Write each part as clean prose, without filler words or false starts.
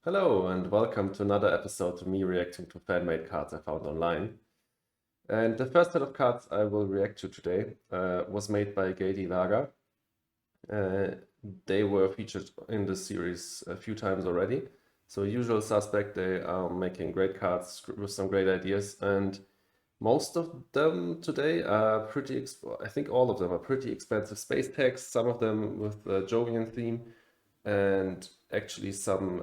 Hello and welcome to another episode of me reacting to fan-made cards I found online. And the first set of cards I will react to today was made by Gady Lager. They were featured in this series a few times already. So usual suspect, they are making great cards with some great ideas, and most of them today are I think all of them are pretty expensive space tags, some of them with the Jovian theme, and actually some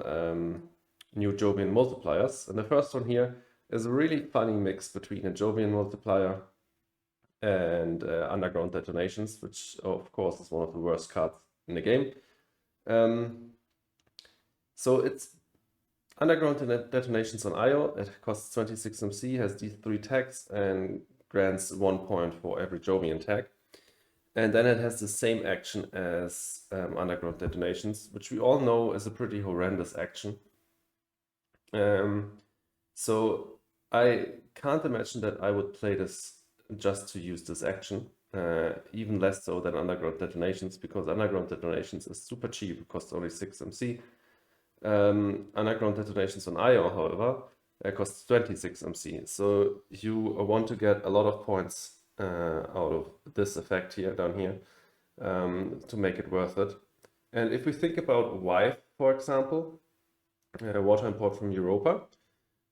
new Jovian multipliers. And the first one here is a really funny mix between a Jovian multiplier and Underground Detonations, which of course is one of the worst cards in the game. So it's Underground Detonations on IO. It costs 26 MC, has these 3 tags, and grants 1 point for every Jovian tag. And then it has the same action as Underground Detonations, which we all know is a pretty horrendous action. So I can't imagine that I would play this just to use this action, even less so than Underground Detonations, because Underground Detonations is super cheap, it costs only 6 MC. Underground Detonations on IO, however, costs 26 MC. So you want to get a lot of points out of this effect here, down here, to make it worth it. And if we think about Wife, for example, water import from Europa,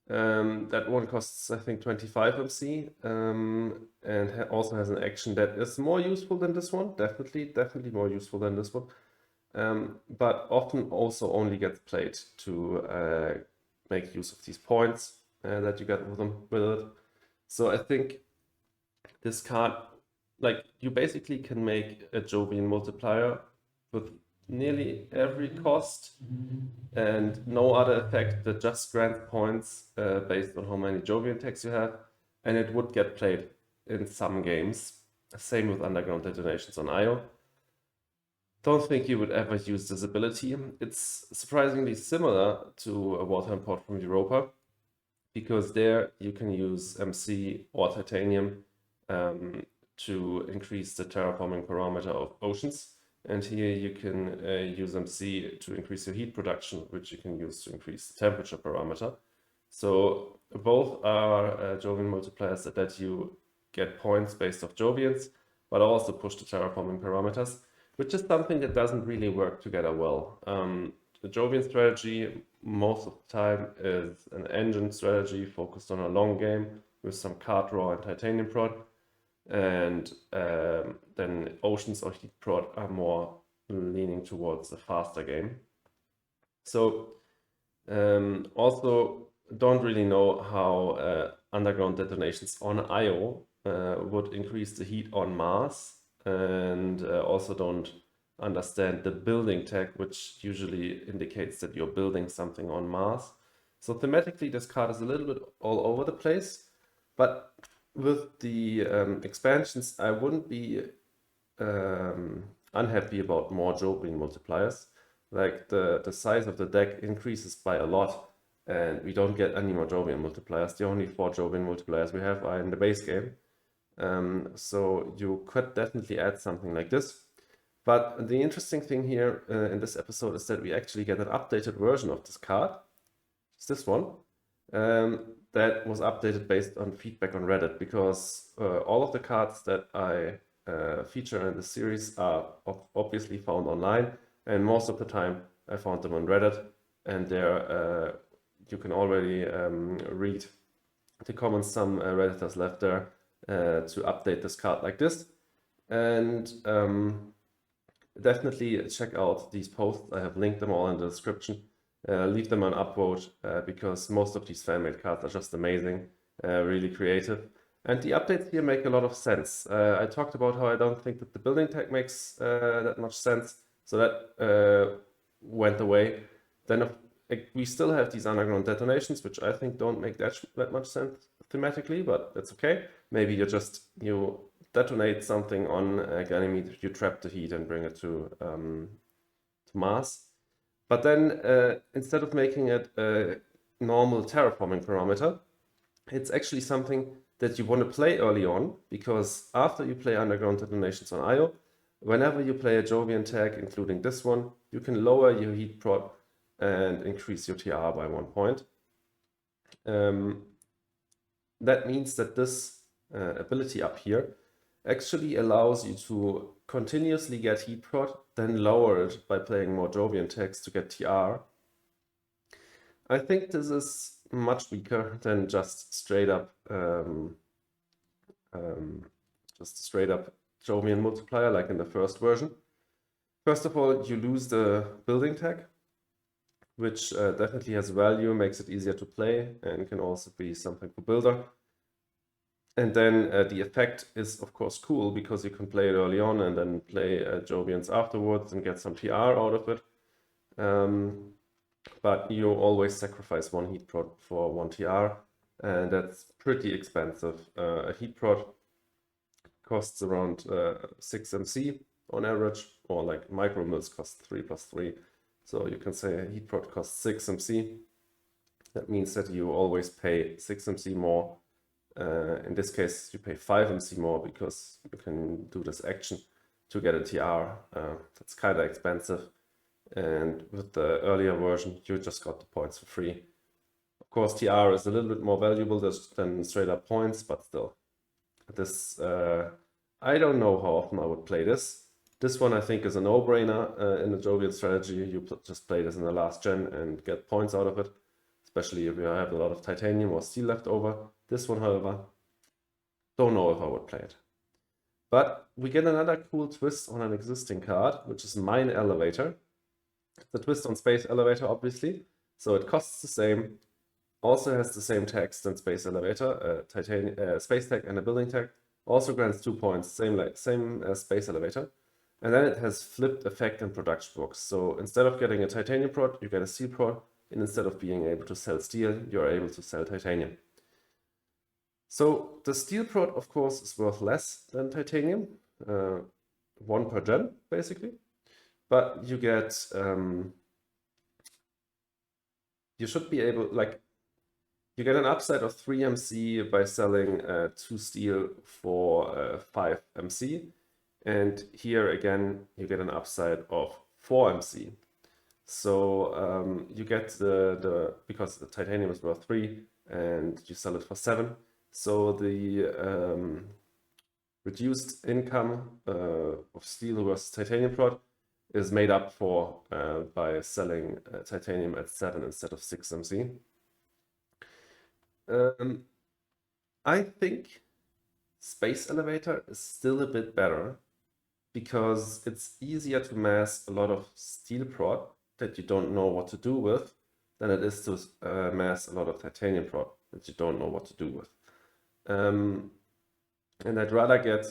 that one costs, I think, 25 MC, and also has an action that is more useful than this one, definitely more useful than this one, but often also only gets played to make use of these points that you get with it. So I think this card, like, you basically can make a Jovian multiplier with nearly every cost and no other effect that just grants points based on how many Jovian tags you have, and it would get played in some games. Same with Underground Detonations on IO. Don't think you would ever use this ability. It's surprisingly similar to a water import from Europa, because there you can use MC or titanium to increase the terraforming parameter of oceans. And here you can use MC to increase your heat production, which you can use to increase the temperature parameter. So both are Jovian multipliers that you get points based off Jovians, but also push the terraforming parameters, which is something that doesn't really work together well. The Jovian strategy most of the time is an engine strategy focused on a long game with some card draw and titanium prod, and then oceans or heat prod are more leaning towards a faster game. So also don't really know how Underground Detonations on IO would increase the heat on Mars, and also don't understand the building tag, which usually indicates that you're building something on Mars. So thematically, this card is a little bit all over the place, but with the expansions, I wouldn't be unhappy about more Jovian multipliers. Like the size of the deck increases by a lot, and we don't get any more Jovian multipliers. The only 4 Jovian multipliers we have are in the base game. So you could definitely add something like this. But the interesting thing here in this episode is that we actually get an updated version of this card. It's this one. That was updated based on feedback on Reddit, because all of the cards that I feature in the series are obviously found online, and most of the time I found them on Reddit, and there you can already read the comments some Redditors left there to update this card like this. And definitely check out these posts. I have linked them all in the description. Leave them on upvote because most of these fan-made cards are just amazing, really creative. And the updates here make a lot of sense. I talked about how I don't think that the building tag makes that much sense, so that went away. Then we still have these Underground Detonations, which I think don't make that much sense thematically, but that's okay. Maybe you detonate something on Ganymede, you trap the heat and bring it to Mars. But then instead of making it a normal terraforming parameter, it's actually something that you want to play early on, because after you play Underground Detonations on IO, whenever you play a Jovian tag, including this one, you can lower your heat prod and increase your TR by 1 point. That means that this ability up here actually allows you to continuously get heat prod, then lower it by playing more Jovian tags to get TR. I think this is much weaker than just straight up Jovian multiplier like in the first version. First of all, you lose the building tag, which definitely has value, makes it easier to play, and can also be something for builder. And then the effect is, of course, cool because you can play it early on and then play Jovians afterwards and get some TR out of it. But you always sacrifice 1 heat prod for 1 TR, and that's pretty expensive. A heat prod costs around 6 MC on average, or like micro mills cost 3 plus 3. So you can say a heat prod costs 6 MC. That means that you always pay 6 MC more. In this case, you pay 5 MC more because you can do this action to get a TR. That's kind of expensive. And with the earlier version, you just got the points for free. Of course, TR is a little bit more valuable than straight up points, but still. This, I don't know how often I would play this. This one I think is a no-brainer in the Jovian strategy. You just play this in the last gen and get points out of it, especially if you have a lot of titanium or steel left over. This one, however, don't know if I would play it. But we get another cool twist on an existing card, which is Mine Elevator. It's a twist on Space Elevator, obviously. So it costs the same, also has the same tags than Space Elevator, space tag and a building tag. Also grants 2 points, same as Space Elevator. And then it has flipped effect in production books. So instead of getting a titanium prod, you get a steel prod. And instead of being able to sell steel, you're able to sell titanium. So the steel prod, of course, is worth less than titanium, 1 per gen, basically. But you get, you should be able, like, you get an upside of 3 MC by selling 2 steel for 5 MC. And here again, you get an upside of 4 MC. So you get because the titanium is worth 3 and you sell it for 7. So the reduced income of steel versus titanium prod is made up for by selling titanium at 7 instead of 6 MC. I think Space Elevator is still a bit better because it's easier to mass a lot of steel prod that you don't know what to do with than it is to mass a lot of titanium prod that you don't know what to do with. And I'd rather get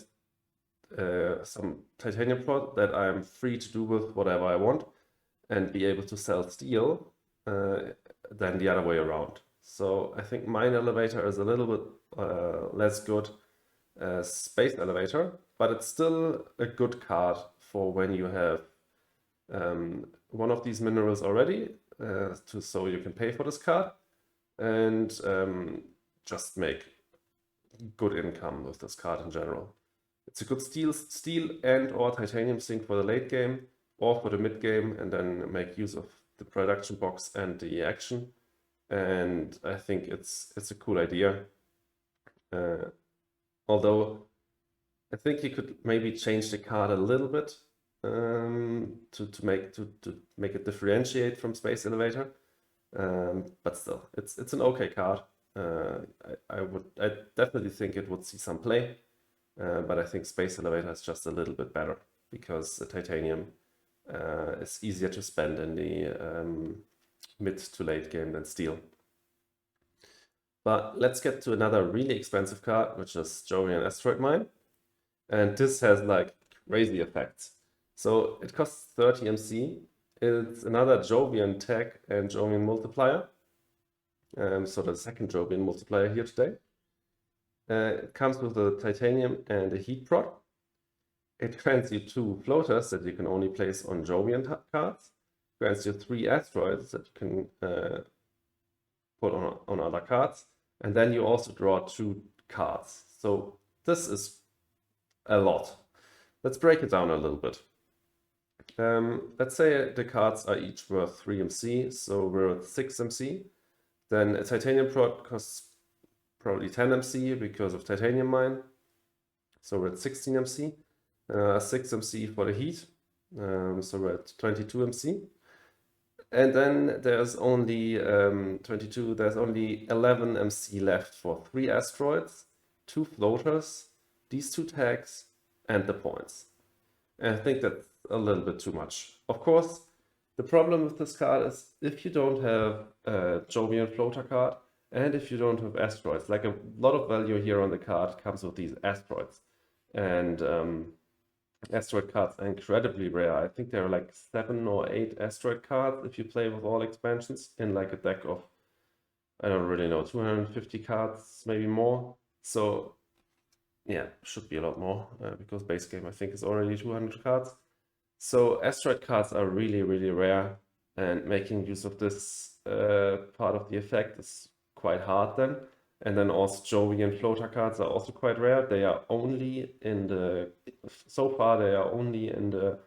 some titanium prod that I'm free to do with whatever I want and be able to sell steel than the other way around. So I think Mine Elevator is a little bit less good as Space Elevator, but it's still a good card for when you have one of these minerals already, so you can pay for this card and just make good income with this card in general. It's a good steel and or titanium sink for the late game or for the mid game, and then make use of the production box and the action. And I think it's a cool idea. Although I think you could maybe change the card a little bit to make it differentiate from Space Elevator. But still, it's an okay card. I definitely think it would see some play, but I think Space Elevator is just a little bit better because the titanium is easier to spend in the mid to late game than steel. But let's get to another really expensive card, which is Jovian Asteroid Mine. And this has like crazy effects. So it costs 30 MC. It's another Jovian tag and Jovian multiplier. So the second Jovian multiplier here today. It comes with a titanium and a heat prod. It grants you 2 floaters that you can only place on Jovian cards. It grants you 3 asteroids that you can put on other cards. And then you also draw 2 cards. So this is a lot. Let's break it down a little bit. Let's say the cards are each worth 3 MC, so we're at 6 MC. Then a titanium prod costs probably 10 MC because of titanium mine. So we're at 16 MC. 6 MC for the heat. So we're at 22 MC. And then there's only 22, there's only 11 MC left for 3 asteroids, 2 floaters, these 2 tags, and the points. And I think that's a little bit too much. Of course, the problem with this card is if you don't have a Jovian floater card and if you don't have asteroids, like a lot of value here on the card comes with these asteroids. And asteroid cards are incredibly rare. I think there are like 7 or 8 asteroid cards if you play with all expansions in like a deck of, I don't really know, 250 cards, maybe more. So yeah, should be a lot more because base game I think is already 200 cards. So asteroid cards are really, really rare, and making use of this part of the effect is quite hard then. And then also Jovian floater cards are also quite rare. They are only in the, so far they are only in the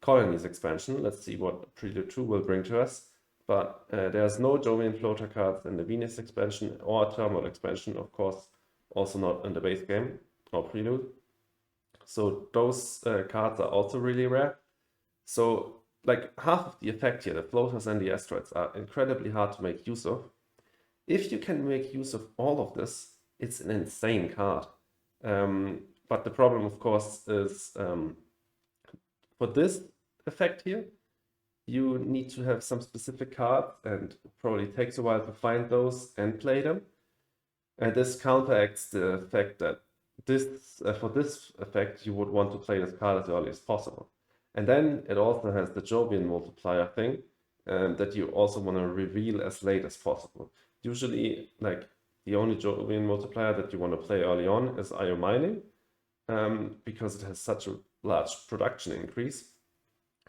colonies expansion. Let's see what Prelude 2 will bring to us. But there's no Jovian floater cards in the Venus expansion or thermal expansion, of course, also not in the base game or Prelude. So those cards are also really rare. So like half of the effect here, the floaters and the asteroids, are incredibly hard to make use of. If you can make use of all of this, it's an insane card. But the problem, of course, is for this effect here, you need to have some specific cards, and it probably takes a while to find those and play them. And this counteracts the fact that this for this effect, you would want to play this card as early as possible. And then it also has the Jovian multiplier thing that you also want to reveal as late as possible. Usually, like the only Jovian multiplier that you want to play early on is IO mining because it has such a large production increase.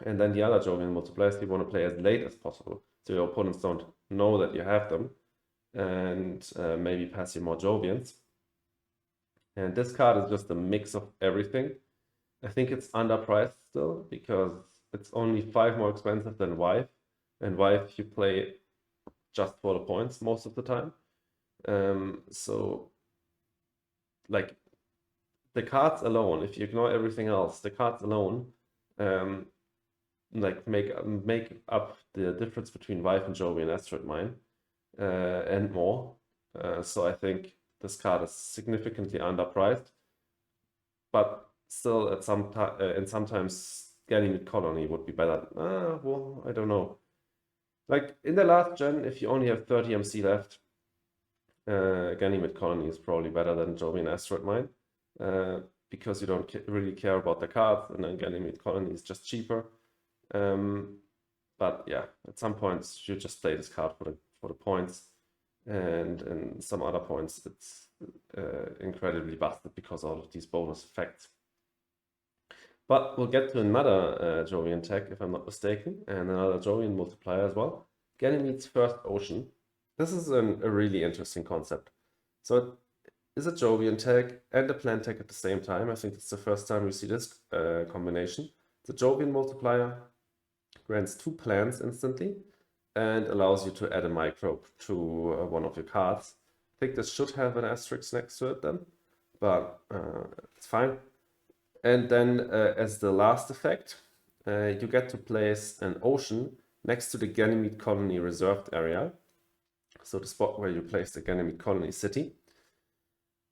And then the other Jovian multipliers you want to play as late as possible, so your opponents don't know that you have them, and maybe pass you more Jovians. And this card is just a mix of everything. I think it's underpriced still because it's only 5 more expensive than Wife, and Wife you play just for the points most of the time. So like the cards alone, if you ignore everything else, the cards alone like make up the difference between Wife and Jovian and Asteroid Mine and more. So I think this card is significantly underpriced, but still at some time and sometimes Ganymede Colony would be better. Well, I don't know. Like in the last gen, if you only have 30 MC left, Ganymede Colony is probably better than Jovian Asteroid Mine because you don't really care about the cards, and then Ganymede Colony is just cheaper. But yeah, at some points you just play this card for the points, and in some other points it's incredibly busted because of all of these bonus effects. But we'll get to another Jovian tech, if I'm not mistaken, and another Jovian multiplier as well. Ganymede's First Ocean. This is a really interesting concept. So it is a Jovian tech and a plant tech at the same time. I think it's the first time we see this combination. The Jovian multiplier grants 2 plants instantly and allows you to add a microbe to one of your cards. I think this should have an asterisk next to it then, but it's fine. And then as the last effect, you get to place an ocean next to the Ganymede Colony reserved area. So the spot where you place the Ganymede Colony city.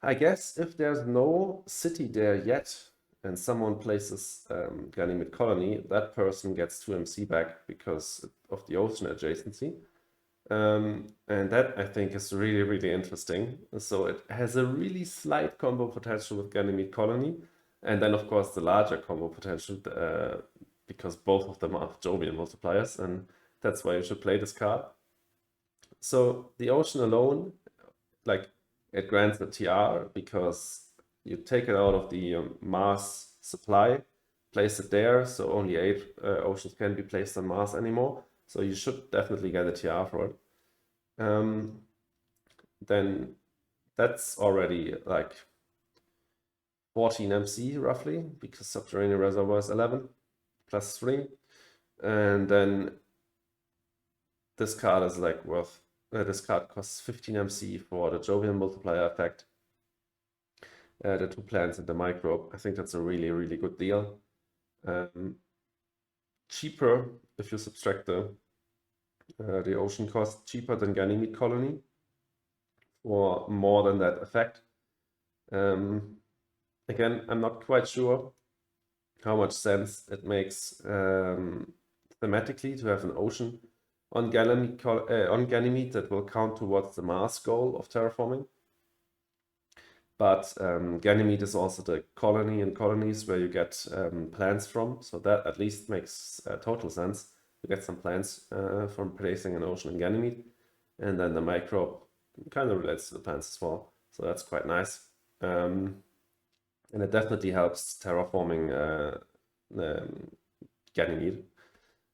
I guess if there's no city there yet and someone places Ganymede Colony, that person gets 2 MC back because of the ocean adjacency. And that I think is really, really interesting. So it has a really slight combo potential with Ganymede Colony. And then, of course, the larger combo potential, because both of them are Jovian multipliers, and that's why you should play this card. So the ocean alone, like, it grants a TR because you take it out of the Mars supply, place it there, so only 8 oceans can be placed on Mars anymore. So you should definitely get a TR for it. Then that's already like 14 MC roughly, because subterranean reservoir is 11 plus 3. And then this card is like worth, this card costs 15 MC for the Jovian Multiplier effect. The 2 plants and the microbe. I think that's a really, really good deal. Cheaper if you subtract the ocean cost, cheaper than Ganymede Colony for more than that effect. Again, I'm not quite sure how much sense it makes thematically to have an ocean on Ganymede that will count towards the Mars goal of terraforming. But Ganymede is also the colony in colonies where you get plants from, so that at least makes total sense. You get some plants from placing an ocean in Ganymede, and then the microbe kind of relates to the plants as well, so that's quite nice. And it definitely helps terraforming Ganymede,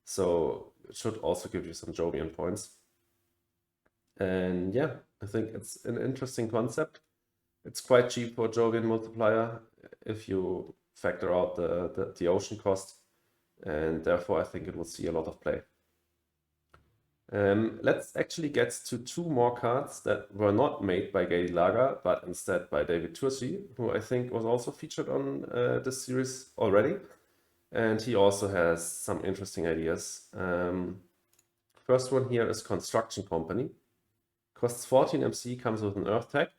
so it should also give you some Jovian points. And yeah, I think it's an interesting concept. It's quite cheap for Jovian Multiplier if you factor out the ocean cost, and therefore I think it will see a lot of play. Let's actually get to 2 more cards that were not made by Gady Lager, but instead by DavidTurczi, who I think was also featured on this series already. And he also has some interesting ideas. First one here is Construction Company. Costs 14 MC, comes with an Earth tag,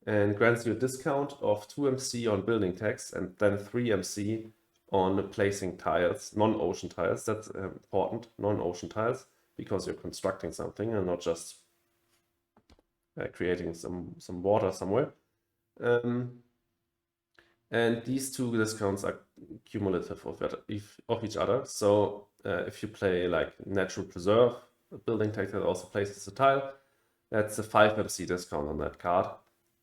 and grants you a discount of 2 MC on building tags and then 3 MC on placing tiles, non-ocean tiles. That's important, non-ocean tiles, because you're constructing something and not just creating some water somewhere. And these 2 discounts are cumulative of each other. So if you play like Natural Preserve, a building tag that also places a tile, that's a 5 MC discount on that card.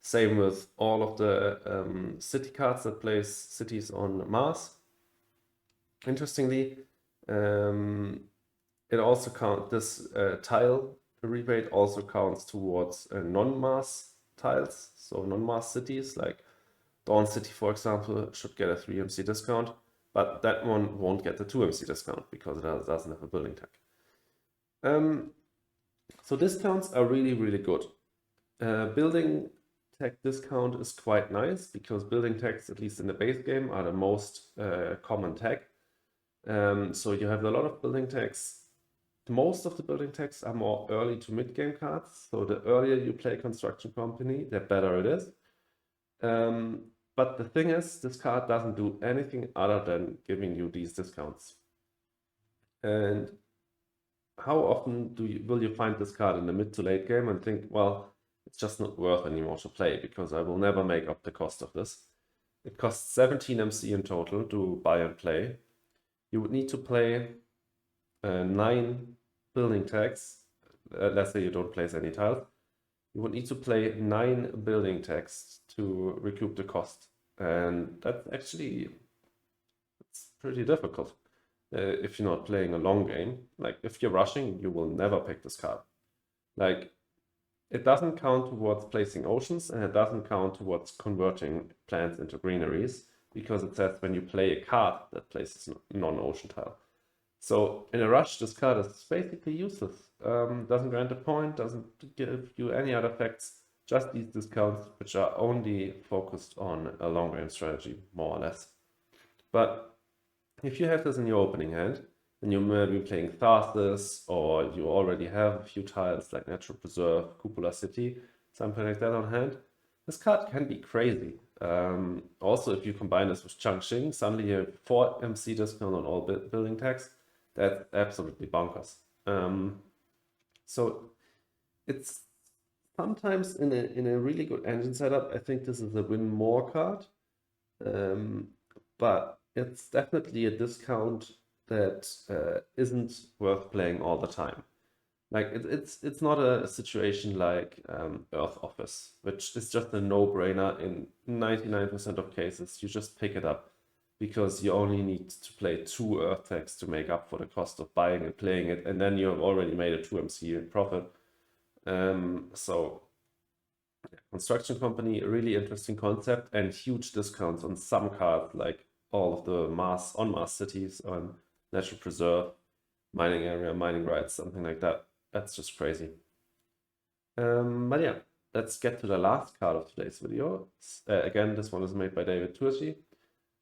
Same with all of the city cards that place cities on Mars. Interestingly, it also counts, this tile rebate also counts towards non-Mars tiles. So non-Mars cities like Dawn City, for example, should get a 3 MC discount, but that one won't get the 2 MC discount because it doesn't have a building tag. So discounts are really, really good. Building tag discount is quite nice because building tags, at least in the base game, are the most common tag. So you have a lot of building tags. Most of the building tags are more early to mid-game cards. So the earlier you play Construction Company, the better it is. But the thing is, this card doesn't do anything other than giving you these discounts. And how often will you find this card in the mid to late game and think, well, it's just not worth anymore to play because I will never make up the cost of this. It costs 17 MC in total to buy and play. You would need to play 9 building tags. Let's say you don't place any tiles. You would need to play 9 building tags to recoup the cost. And that's actually, it's pretty difficult if you're not playing a long game. Like if you're rushing, you will never pick this card. Like it doesn't count towards placing oceans, and it doesn't count towards converting plants into greeneries, because it says when you play a card that places non-ocean tile. So in a rush, this card is basically useless. Doesn't grant a point, doesn't give you any other effects, just these discounts, which are only focused on a long-range strategy, more or less. But if you have this in your opening hand, then you may be playing Tharsis, or you already have a few tiles like Natural Preserve, Cupola City, something like that on hand. This card can be crazy. Also, if you combine this with Changqing, suddenly you have 4 MC discount on all building tags. That's absolutely bonkers. So it's sometimes in a really good engine setup, I think this is a win more card. But it's definitely a discount that isn't worth playing all the time. Like it's not a situation like Earth Office, which is just a no-brainer in 99% of cases. You just pick it up because you only need to play 2 Earth tags to make up for the cost of buying and playing it, and then you have already made a 2 MC profit. So Construction Company, a really interesting concept, and huge discounts on some cards like all of the on Mars cities on Natural Preserve. mining area, mining rights, something like that. That's just crazy. But yeah, let's get to the last card of today's video. Again, this one is made by DavidTurczi.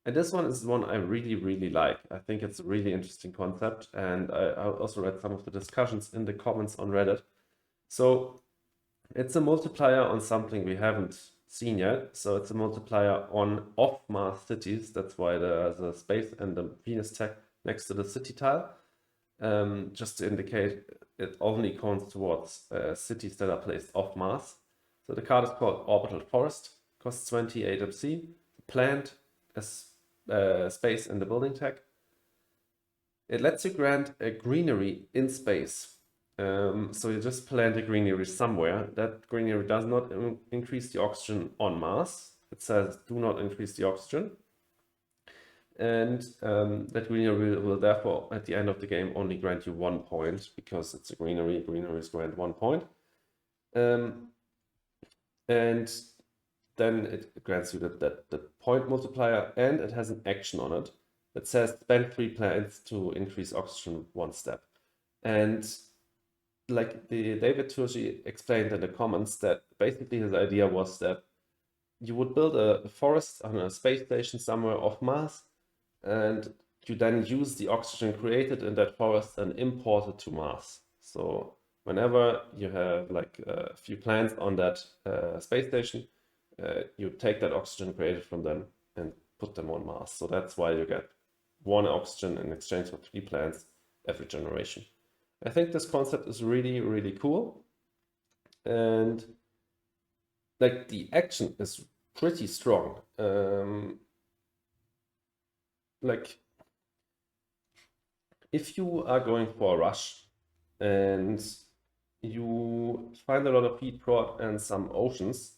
And this one is one I really, really like. I think it's a really interesting concept. And I also read some of the discussions in the comments on Reddit. So it's a multiplier on something we haven't seen yet. So it's a multiplier on off-Mars cities. That's why there's a space and the Venus tag next to the city tile. Just to indicate it only counts towards cities that are placed off Mars. So the card is called Orbital Forest, costs 28 MC, plant a space in the building tag. It lets you grant a greenery in space. So you just plant a greenery somewhere. That greenery does not increase the oxygen on Mars. It says do not increase the oxygen. And that greenery will therefore, at the end of the game, only grant you 1 point because it's a greenery. Greeneries grant 1 point. And then it grants you that point multiplier, and it has an action on it that says spend 3 plants to increase oxygen 1 step. And like DavidTurczi explained in the comments, that basically his idea was that you would build a forest on a space station somewhere off Mars, and you then use the oxygen created in that forest and import it to Mars. So whenever you have like a few plants on that space station, you take that oxygen created from them and put them on Mars. So that's why you get 1 oxygen in exchange for 3 plants every generation. I think this concept is really, really cool. And like the action is pretty strong. Like if you are going for a rush and you find a lot of heat prod and some oceans,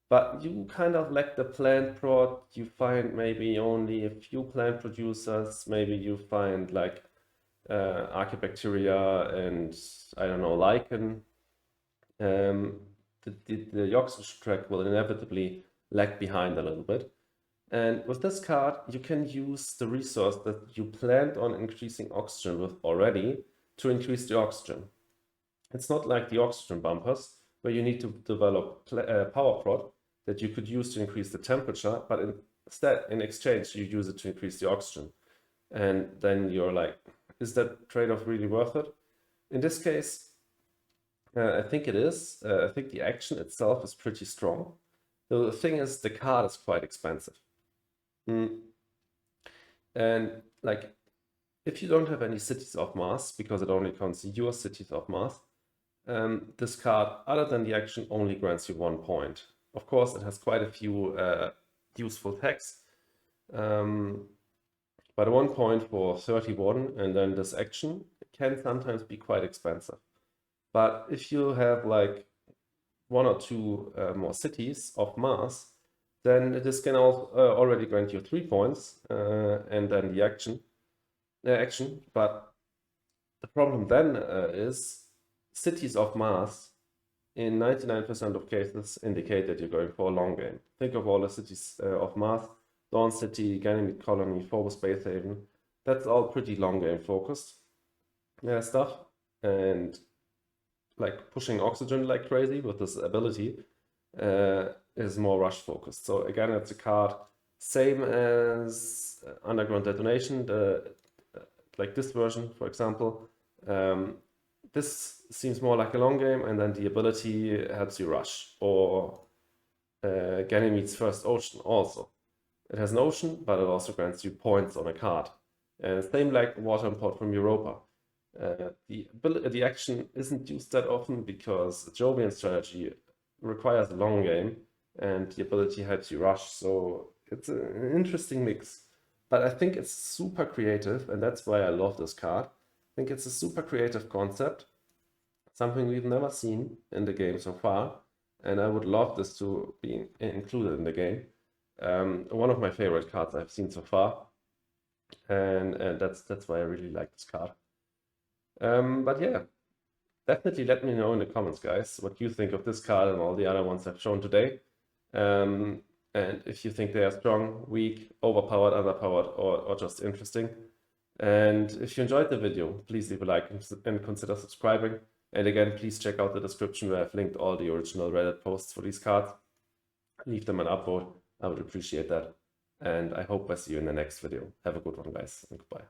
but you kind of lack the plant prod, you find maybe only a few plant producers, maybe you find like archaebacteria and I don't know, lichen, the oxygen track will inevitably lag behind a little bit. And with this card, you can use the resource that you planned on increasing oxygen with already to increase the oxygen. It's not like the oxygen bumpers, where you need to develop power prod that you could use to increase the temperature, but instead, in exchange, you use it to increase the oxygen. And then you're like, is that trade-off really worth it? In this case, I think it is. I think the action itself is pretty strong. The thing is, the card is quite expensive. And like, if you don't have any cities of Mars, because it only counts your cities of Mars, this card, other than the action, only grants you 1 point. Of course, it has quite a few useful tags, but 1 point for 31, and then this action can sometimes be quite expensive. But if you have like 1 or 2 more cities of Mars, then this can also already grant you 3 points, and then the action. But the problem then is cities of Mars, in 99% of cases, indicate that you're going for a long game. Think of all the cities of Mars: Dawn City, Ganymede Colony, Phobos Space Haven. That's all pretty long game focused stuff, and like pushing oxygen like crazy with this ability is more rush focused. So again, it's a card same as Underground Detonation, like this version, for example. This seems more like a long game, and then the ability helps you rush. Or Ganymede's First Ocean also. It has an ocean, but it also grants you points on a card. Same like Water Import from Europa. The action isn't used that often because Jovian strategy requires a long game, and the ability helps you rush. So it's an interesting mix. But I think it's super creative, and that's why I love this card. I think it's a super creative concept, something we've never seen in the game so far, and I would love this to be included in the game. One of my favorite cards I've seen so far, and that's why I really like this card. But yeah, definitely let me know in the comments, guys, what you think of this card and all the other ones I've shown today. And if you think they are strong, weak, overpowered, underpowered, or just interesting. And if you enjoyed the video, please leave a like and consider subscribing. And again, please check out the description where I've linked all the original Reddit posts for these cards. Leave them an upvote. I would appreciate that. And I hope I see you in the next video. Have a good one, guys, and goodbye.